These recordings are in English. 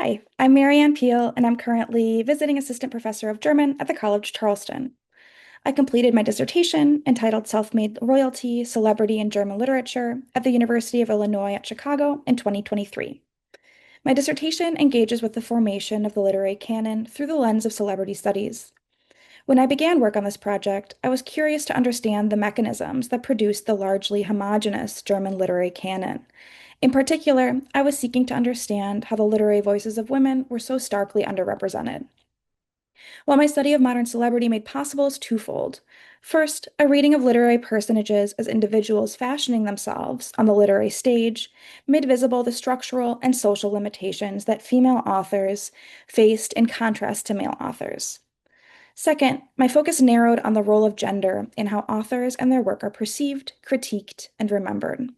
Hi, I'm Maryann Piel, and I'm currently visiting assistant professor of German at the College Charleston. I completed my dissertation entitled Self-Made Royalty, Celebrity in German Literature at the University of Illinois at Chicago in 2023. My dissertation engages with the formation of the literary canon through the lens of celebrity studies. When I began work on this project, I was curious to understand the mechanisms that produced the largely homogeneous German literary canon. In particular, I was seeking to understand how the literary voices of women were so starkly underrepresented. What my study of modern celebrity made possible is twofold. First, a reading of literary personages as individuals fashioning themselves on the literary stage made visible the structural and social limitations that female authors faced in contrast to male authors. Second, my focus narrowed on the role of gender in how authors and their work are perceived, critiqued, and remembered.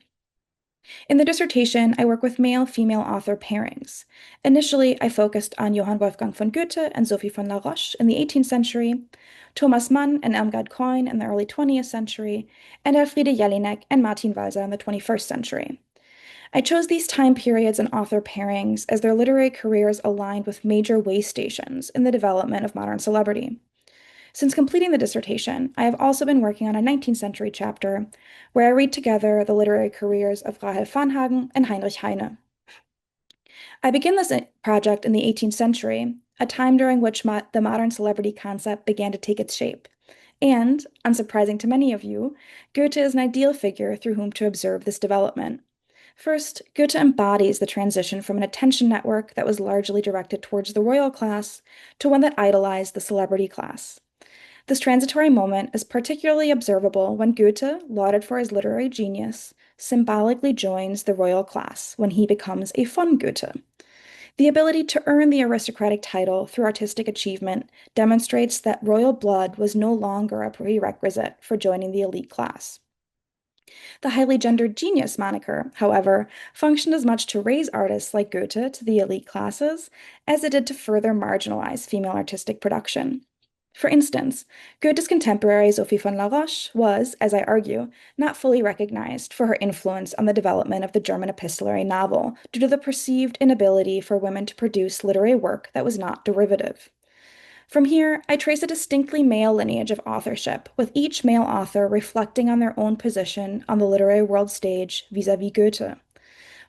In the dissertation, I work with male-female author pairings. Initially, I focused on Johann Wolfgang von Goethe and Sophie von La Roche in the 18th century, Thomas Mann and Irmgard Keun in the early 20th century, and Elfriede Jelinek and Martin Walser in the 21st century. I chose these time periods and author pairings as their literary careers aligned with major way stations in the development of modern celebrity. Since completing the dissertation, I have also been working on a 19th century chapter where I read together the literary careers of Rahel Varnhagen and Heinrich Heine. I begin this project in the 18th century, a time during which the modern celebrity concept began to take its shape. And, unsurprising to many of you, Goethe is an ideal figure through whom to observe this development. First, Goethe embodies the transition from an attention network that was largely directed towards the royal class to one that idolized the celebrity class. This transitory moment is particularly observable when Goethe, lauded for his literary genius, symbolically joins the royal class when he becomes a von Goethe. The ability to earn the aristocratic title through artistic achievement demonstrates that royal blood was no longer a prerequisite for joining the elite class. The highly gendered genius moniker, however, functioned as much to raise artists like Goethe to the elite classes as it did to further marginalize female artistic production. For instance, Goethe's contemporary Sophie von La Roche was, as I argue, not fully recognized for her influence on the development of the German epistolary novel due to the perceived inability for women to produce literary work that was not derivative. From here, I trace a distinctly male lineage of authorship, with each male author reflecting on their own position on the literary world stage vis-à-vis Goethe.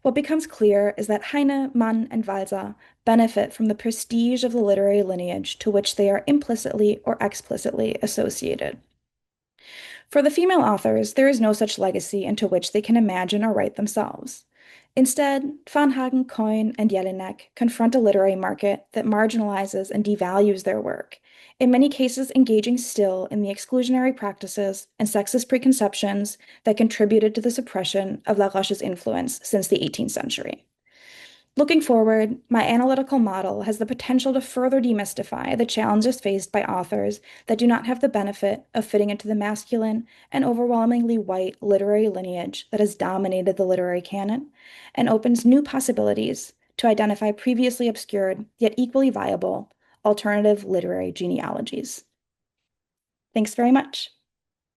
What becomes clear is that Heine, Mann, and Walser benefit from the prestige of the literary lineage to which they are implicitly or explicitly associated. For the female authors, there is no such legacy into which they can imagine or write themselves. Instead, Varnhagen, Keun, and Jelinek confront a literary market that marginalizes and devalues their work, in many cases engaging still in the exclusionary practices and sexist preconceptions that contributed to the suppression of La Roche's influence since the 18th century. Looking forward, my analytical model has the potential to further demystify the challenges faced by authors that do not have the benefit of fitting into the masculine and overwhelmingly white literary lineage that has dominated the literary canon, and opens new possibilities to identify previously obscured, yet equally viable, alternative literary genealogies. Thanks very much.